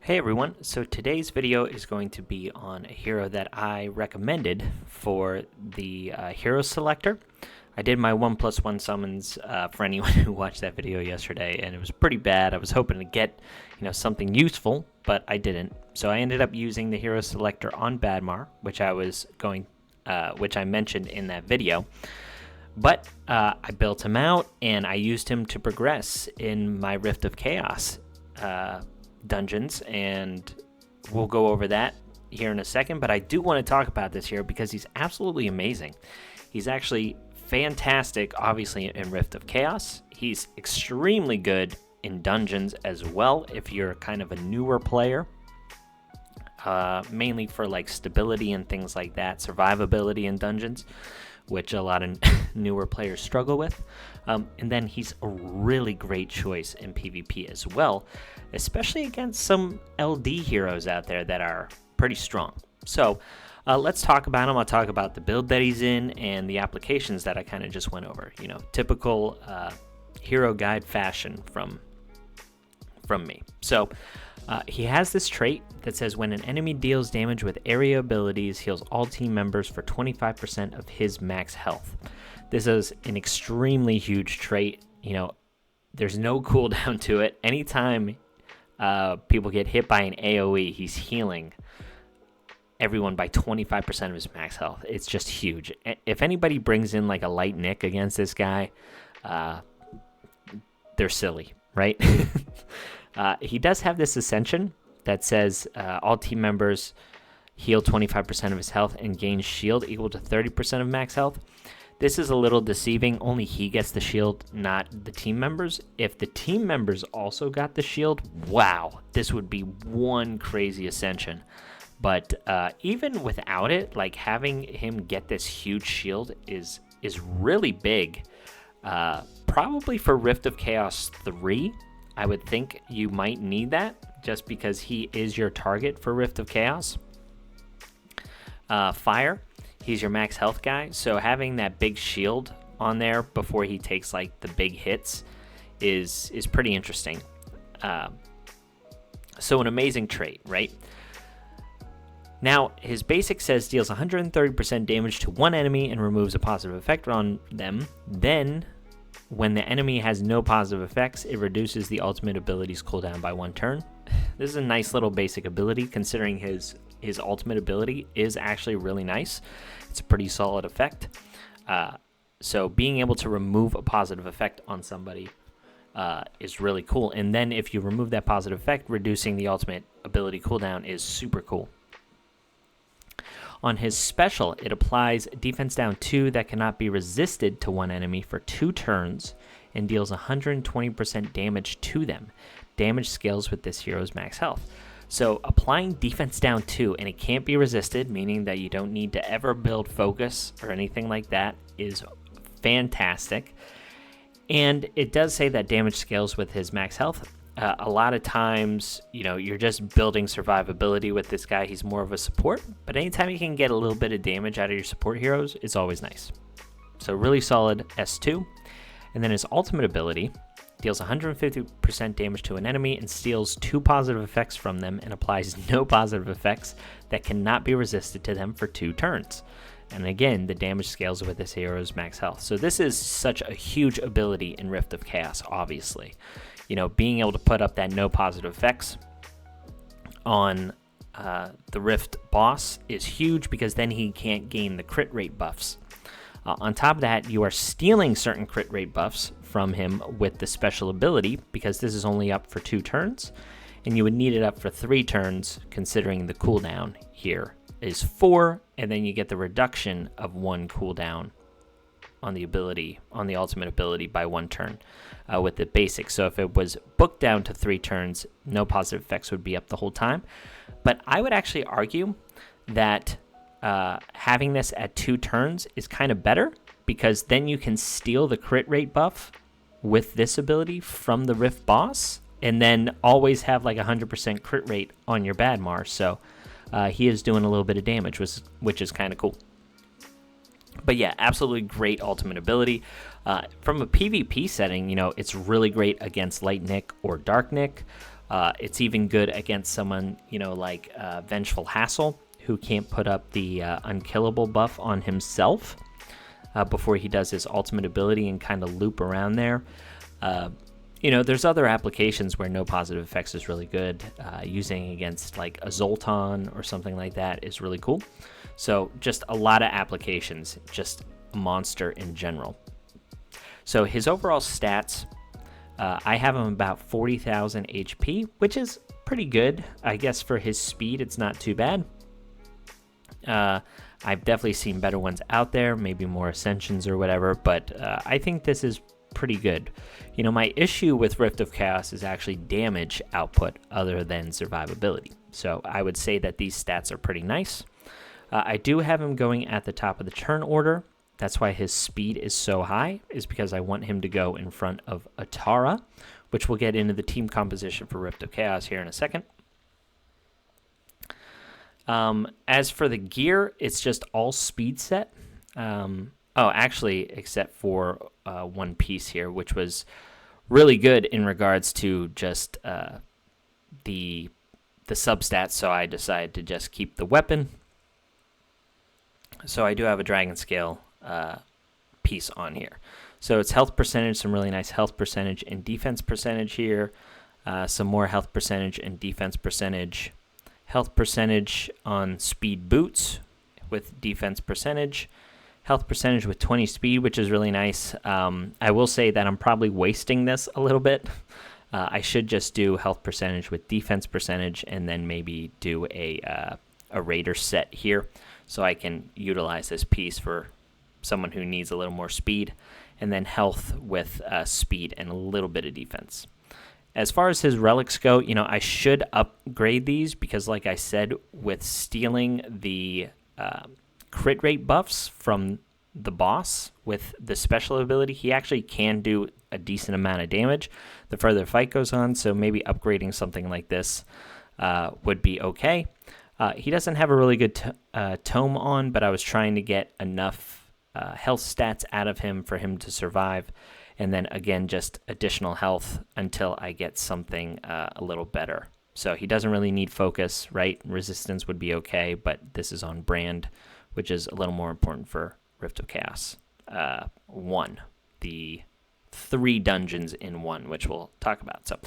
Hey everyone, so today's video is going to be on a hero that I recommended for the hero selector. I did my 1+1 summons for anyone who watched that video yesterday, and it was pretty bad. I was hoping to get something useful, but I didn't. So I ended up using the hero selector on Badmar, which I mentioned in that video. But I built him out, and I used him to progress in my Rift of Chaos dungeons, and we'll go over that here in a second. But I do want to talk about this here because he's absolutely amazing. He's actually fantastic, obviously, in Rift of Chaos. He's extremely good in dungeons as well if you're kind of a newer player, mainly for like stability and things like that, survivability in dungeons, which a lot of newer players struggle with. And then he's a really great choice in PvP as well, especially against some LD heroes out there that are pretty strong. So let's talk about him. I'll talk about the build that he's in and the applications that I kind of just went over. Typical hero guide fashion from me. So he has this trait that says when an enemy deals damage with area abilities, heals all team members for 25% of his max health. This is an extremely huge trait. There's no cooldown to it. Anytime people get hit by an AoE, he's healing everyone by 25% of his max health. It's just huge. If anybody brings in like a light nick against this guy, they're silly, right? He does have this ascension that says all team members heal 25% of his health and gain shield equal to 30% of max health. This is a little deceiving. Only he gets the shield, not the team members. If the team members also got the shield, wow, this would be one crazy ascension. But even without it, like having him get this huge shield is really big. Probably for Rift of Chaos 3, I would think you might need that just because he is your target for Rift of Chaos. Fire, he's your max health guy, so having that big shield on there before he takes like the big hits is pretty interesting. So an amazing trait, right? Now, his basic says deals 130% damage to one enemy and removes a positive effect on them. Then, when the enemy has no positive effects, it reduces the ultimate ability's cooldown by 1 turn. This is a nice little basic ability, considering his ultimate ability is actually really nice. It's a pretty solid effect. So being able to remove a positive effect on somebody is really cool. And then if you remove that positive effect, reducing the ultimate ability cooldown is super cool. On his special, it applies defense down 2 that cannot be resisted to one enemy for 2 turns and deals 120% damage to them. Damage scales with this hero's max health. So applying defense down 2 and it can't be resisted, meaning that you don't need to ever build focus or anything like that, is fantastic. And it does say that damage scales with his max health. A lot of times, you're just building survivability with this guy. He's more of a support, but anytime you can get a little bit of damage out of your support heroes, it's always nice. So really solid S2. And then his ultimate ability deals 150% damage to an enemy and steals 2 positive effects from them and applies no positive effects that cannot be resisted to them for 2 turns. And again, the damage scales with this hero's max health. So this is such a huge ability in Rift of Chaos, obviously. Being able to put up that no positive effects on the Rift boss is huge because then he can't gain the crit rate buffs. On top of that, you are stealing certain crit rate buffs from him with the special ability because this is only up for 2 turns, and you would need it up for 3 turns considering the cooldown here is 4, and then you get the reduction of 1 cooldown on the ultimate ability by 1 turn with the basic. So if it was booked down to 3 turns, no positive effects would be up the whole time. But I would actually argue that having this at 2 turns is kind of better because then you can steal the crit rate buff with this ability from the Rift boss and then always have like 100% crit rate on your Badmar. So he is doing a little bit of damage, which is kind of cool. But yeah, absolutely great ultimate ability. From a PvP setting, it's really great against Light Nick or Dark Nick. It's even good against someone, like Vengeful Hassle, who can't put up the unkillable buff on himself before he does his ultimate ability and kind of loop around there. There's other applications where no positive effects is really good. Using against like a Zoltan or something like that is really cool. So just a lot of applications, just a monster in general. So his overall stats, I have him about 40,000 HP, which is pretty good. I guess for his speed, it's not too bad. I've definitely seen better ones out there, maybe more Ascensions or whatever, but I think this is pretty good. My issue with Rift of Chaos is actually damage output other than survivability. So I would say that these stats are pretty nice. I do have him going at the top of the turn order. That's why his speed is so high, is because I want him to go in front of Atara, which we'll get into the team composition for Rift of Chaos here in a second. As for the gear, it's just all speed set. Actually, except for one piece here, which was really good in regards to just the substats, so I decided to just keep the weapon. So I do have a Dragon Scale piece on here. So it's health percentage, some really nice health percentage and defense percentage here. Some more health percentage and defense percentage. Health percentage on speed boots with defense percentage. Health percentage with 20 speed, which is really nice. I will say that I'm probably wasting this a little bit. I should just do health percentage with defense percentage and then maybe do a Raider set here so I can utilize this piece for someone who needs a little more speed, and then health with speed and a little bit of defense. As far as his relics go, I should upgrade these because, like I said, with stealing the crit rate buffs from the boss with the special ability, he actually can do a decent amount of damage the further the fight goes on, so maybe upgrading something like this would be okay. He doesn't have a really good tome on, but I was trying to get enough health stats out of him for him to survive, and then again just additional health until I get something a little better. So he doesn't really need focus, right? Resistance would be okay, but this is on brand, which is a little more important for Rift of Chaos 1, the 3 dungeons in 1, which we'll talk about. So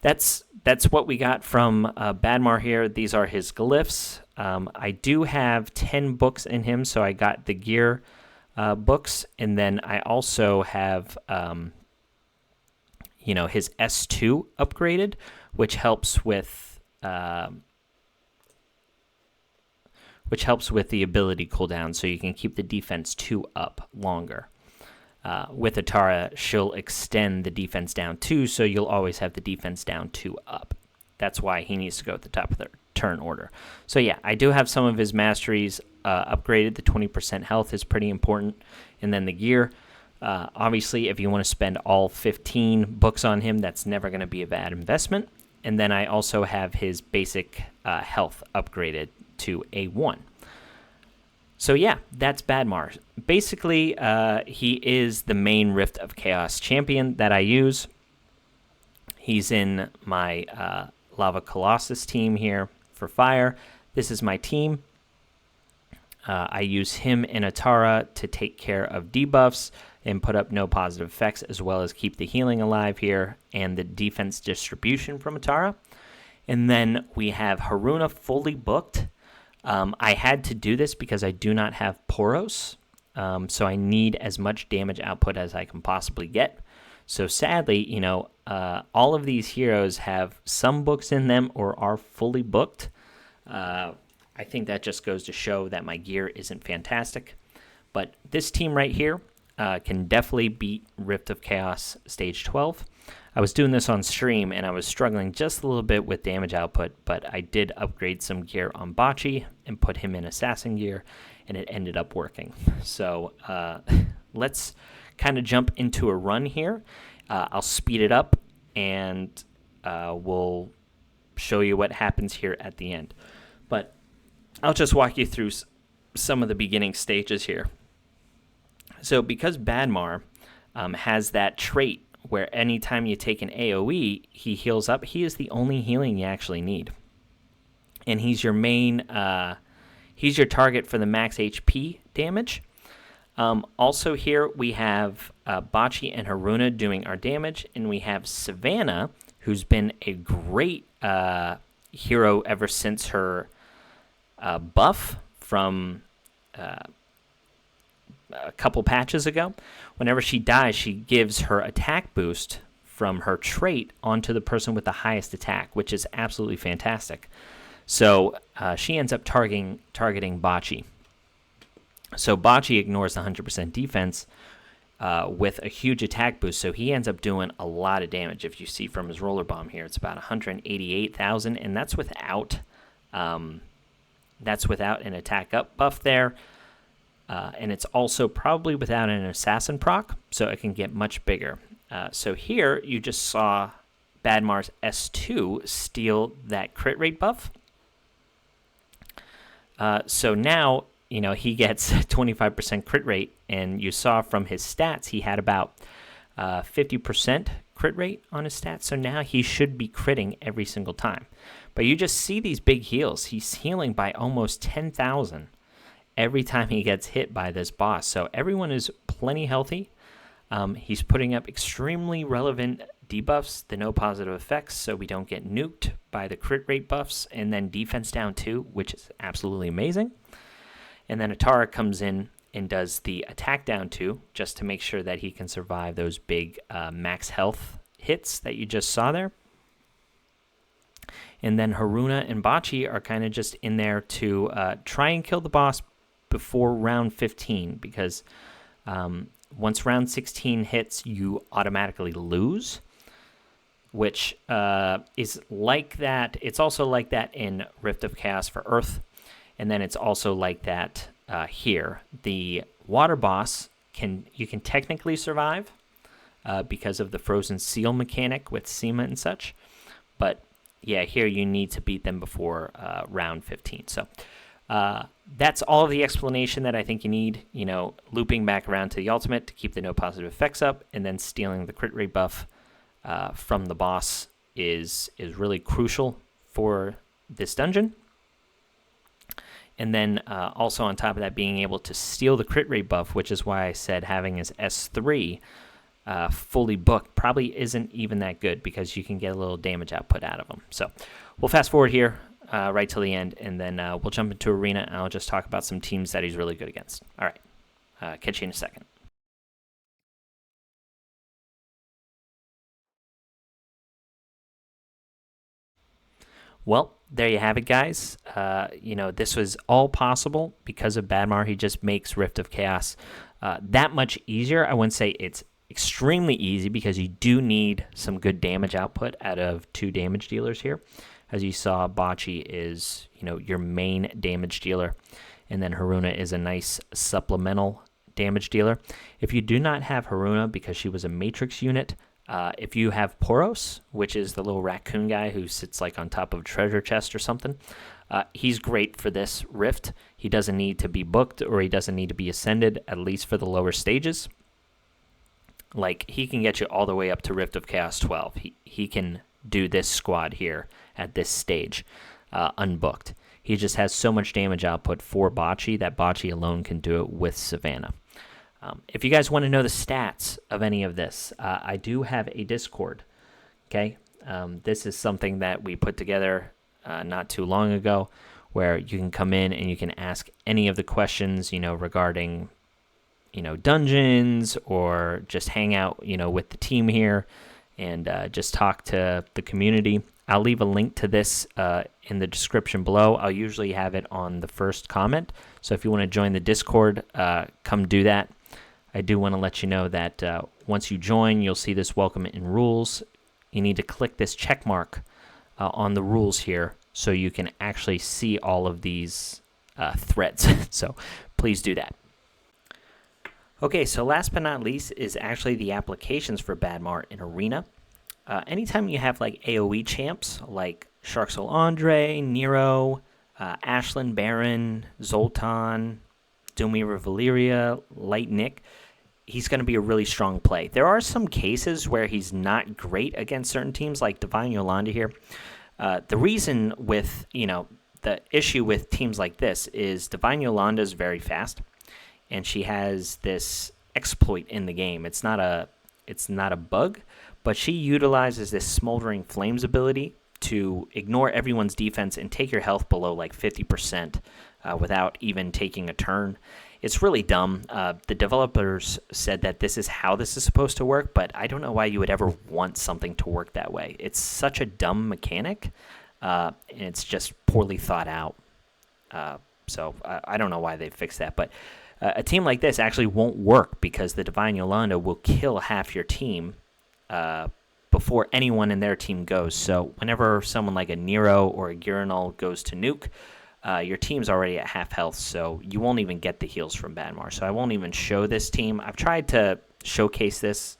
that's what we got from Badmar here. These are his glyphs. I do have 10 books in him, so I got the gear books, and then I also have his S2 upgraded, which helps with the ability cooldown, so you can keep the defense 2 up longer. With Atara, she'll extend the defense down 2, so you'll always have the defense down 2 up. That's why he needs to go at the top of the turn order. So yeah, I do have some of his masteries upgraded. The 20% health is pretty important. And then the gear, obviously, if you want to spend all 15 books on him, that's never going to be a bad investment. And then I also have his basic health upgraded to A1. So yeah, that's Badmar. Basically, he is the main Rift of Chaos champion that I use. He's in my Lava Colossus team here for fire. This is my team. I use him and Atara to take care of debuffs and put up no positive effects, as well as keep the healing alive here and the defense distribution from Atara. And then we have Haruna fully booked. I had to do this because I do not have Poros, so I need as much damage output as I can possibly get. So sadly, all of these heroes have some books in them or are fully booked. I think that just goes to show that my gear isn't fantastic. But this team right here can definitely beat Rift of Chaos Stage 12. I was doing this on stream, and I was struggling just a little bit with damage output, but I did upgrade some gear on Bocce and put him in Assassin gear, and it ended up working. So let's kind of jump into a run here. I'll speed it up, and we'll show you what happens here at the end. But I'll just walk you through some of the beginning stages here. So because Badmar has that trait where anytime you take an AoE, he heals up. He is the only healing you actually need. And he's your main, he's your target for the max HP damage. Also here we have Bocce and Haruna doing our damage, and we have Savannah, who's been a great hero ever since her buff from a couple patches ago. Whenever she dies, she gives her attack boost from her trait onto the person with the highest attack, which is absolutely fantastic. So she ends up targeting Bocce. So Bocce ignores the 100% defense with a huge attack boost, so he ends up doing a lot of damage. If you see from his roller bomb here, it's about 188,000, and that's without an attack up buff there. And it's also probably without an assassin proc, so it can get much bigger. So here you just saw Badmar's S2 steal that crit rate buff. So now, he gets 25% crit rate, and you saw from his stats he had about 50% crit rate on his stats. So now he should be critting every single time. But you just see these big heals. He's healing by almost 10,000 every time he gets hit by this boss. So everyone is plenty healthy. He's putting up extremely relevant debuffs, the no positive effects, so we don't get nuked by the crit rate buffs, and then defense down 2, which is absolutely amazing. And then Atara comes in and does the attack down 2, just to make sure that he can survive those big max health hits that you just saw there. And then Haruna and Bocce are kind of just in there to try and kill the boss before round 15, because once round 16 hits, you automatically lose, which is like that. It's also like that in Rift of Chaos for Earth, and then it's also like that here. The water boss, you can technically survive because of the frozen seal mechanic with Seema and such, but yeah, here you need to beat them before round 15. So that's all of the explanation that I think you need. Looping back around to the ultimate to keep the no positive effects up, and then stealing the crit rate buff from the boss is really crucial for this dungeon. And then also on top of that, being able to steal the crit rate buff, which is why I said having his S3 fully booked probably isn't even that good, because you can get a little damage output out of him. So we'll fast forward here right till the end, and then we'll jump into Arena, and I'll just talk about some teams that he's really good against. All right, catch you in a second. Well, there you have it, guys. This was all possible because of Badmar. He just makes Rift of Chaos that much easier. I wouldn't say it's extremely easy, because you do need some good damage output out of 2 damage dealers here. As you saw, Bocce is, your main damage dealer, and then Haruna is a nice supplemental damage dealer. If you do not have Haruna because she was a Matrix unit, if you have Poros, which is the little raccoon guy who sits like on top of a treasure chest or something, he's great for this Rift. He doesn't need to be booked, or he doesn't need to be ascended, at least for the lower stages. Like, he can get you all the way up to Rift of Chaos 12. He can do this squad here at this stage, unbooked. He just has so much damage output for Bocce that Bocce alone can do it with Savannah. If you guys want to know the stats of any of this, I do have a Discord, okay? This is something that we put together not too long ago, where you can come in and you can ask any of the questions, regarding, dungeons, or just hang out, with the team here, and just talk to the community. I'll leave a link to this in the description below. I'll usually have it on the first comment, so if you want to join the Discord, come do that. I do want to let you know that once you join, you'll see this welcome in rules. You need to click this check mark on the rules here, so you can actually see all of these threads. So please do that. Okay, so last but not least is actually the applications for Badmar in Arena. Anytime you have like AoE champs like Shark Soul Andre, Nero, Ashlyn Baron, Zoltan, Doomweaver Valyria, Light Nick, he's going to be a really strong play. There are some cases where he's not great against certain teams, like Divine Yolanda here. The reason with, the issue with teams like this is Divine Yolanda is very fast, and she has this exploit in the game. It's not a bug, but she utilizes this Smoldering Flames ability to ignore everyone's defense and take your health below like 50% without even taking a turn. It's really dumb. The developers said that this is how this is supposed to work, but I don't know why you would ever want something to work that way. It's such a dumb mechanic, and it's just poorly thought out. So I don't know why they fixed that, but a team like this actually won't work because the Divine Yolanda will kill half your team before anyone in their team goes. So whenever someone like a Nero or a Urinal goes to nuke, your team's already at half health, so you won't even get the heals from Badmar. So I won't even show this team. I've tried to showcase this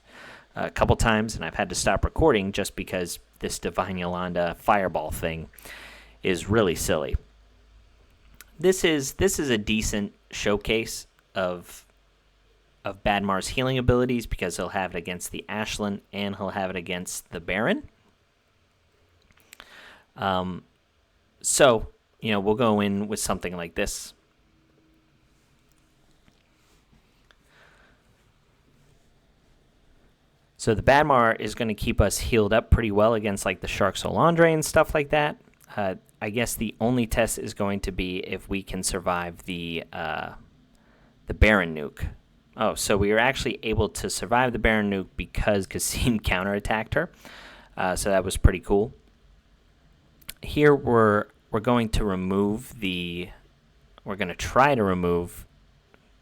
a couple times, and I've had to stop recording just because this Divine Yolanda fireball thing is really silly. This is a decent showcase of Badmar's healing abilities because he'll have it against the Ashland and he'll have it against the Baron. So, we'll go in with something like this. So the Badmar is going to keep us healed up pretty well against like the Shark Solandre and stuff like that. I guess the only test is going to be if we can survive the Baron nuke. Oh, so we were actually able to survive the Baron nuke because Kassim counterattacked her. So that was pretty cool. Here we're going to we're going to try to remove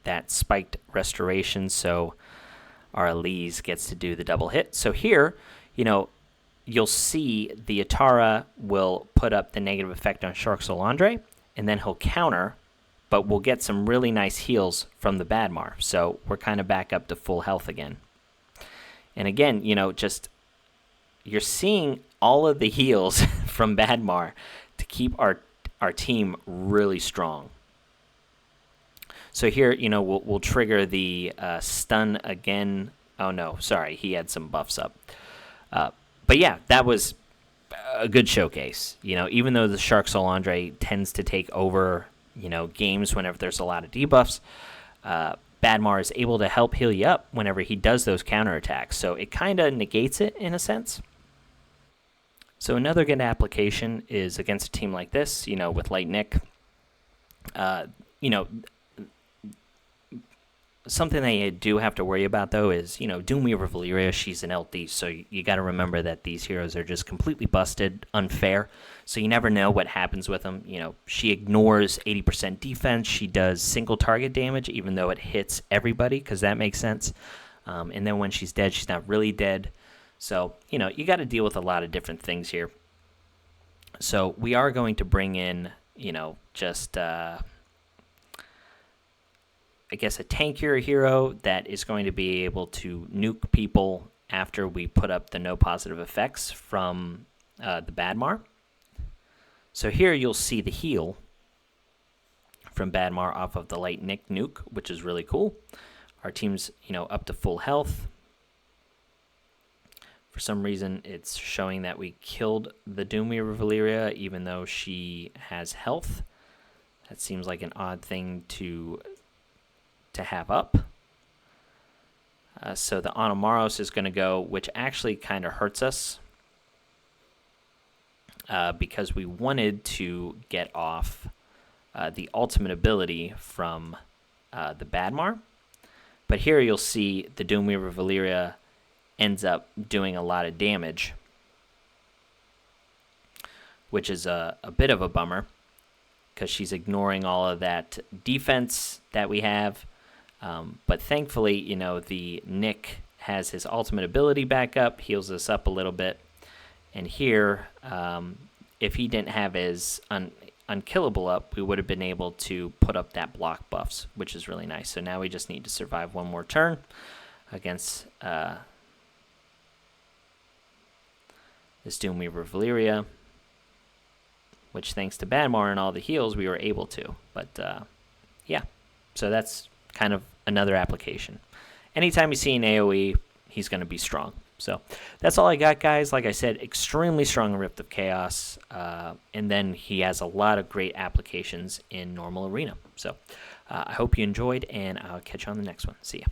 that spiked restoration so our Elise gets to do the double hit. So here, you'll see the Atara will put up the negative effect on Shark Solandre, and then he'll counter, but we'll get some really nice heals from the Badmar. So we're kind of back up to full health again. And again, just you're seeing all of the heals from Badmar to keep our team really strong. So here, we'll trigger the stun again. Oh, no, sorry. He had some buffs up. But yeah, that was a good showcase. Even though the Shark Solandre tends to take over, games whenever there's a lot of debuffs, Badmar is able to help heal you up whenever he does those counterattacks. So it kind of negates it in a sense. So another good application is against a team like this, with Light Nick. Something that you do have to worry about, though, is, Doomweaver Valyria, she's an LD, so you got to remember that these heroes are just completely busted, unfair, so you never know what happens with them. She ignores 80% defense, she does single target damage, even though it hits everybody, because that makes sense, and then when she's dead, she's not really dead, so, you got to deal with a lot of different things here. So we are going to bring in, just... I guess a tankier hero that is going to be able to nuke people after we put up the no positive effects from the Badmar. So here you'll see the heal from Badmar off of the Light Nick nuke, which is really cool. Our team's, up to full health. For some reason, it's showing that we killed the Doomweaver Valyria, even though she has health. That seems like an odd thing to have up. So the Anomaros is going to go, which actually kind of hurts us because we wanted to get off the ultimate ability from the Badmar. But here you'll see the Doomweaver Valyria ends up doing a lot of damage, which is a bit of a bummer because she's ignoring all of that defense that we have. But thankfully, the Nick has his ultimate ability back up, heals us up a little bit. And here, if he didn't have his unkillable up, we would have been able to put up that block buffs, which is really nice. So now we just need to survive one more turn against this Doomweaver Valyria, which thanks to Badmar and all the heals, we were able to. But yeah, so that's kind of another application. anytime you see an AoE, he's going to be strong. So that's all I got, guys. Like I said, extremely strong in Rift of Chaos. And then he has a lot of great applications in normal arena. So I hope you enjoyed, and I'll catch you on the next one. See ya.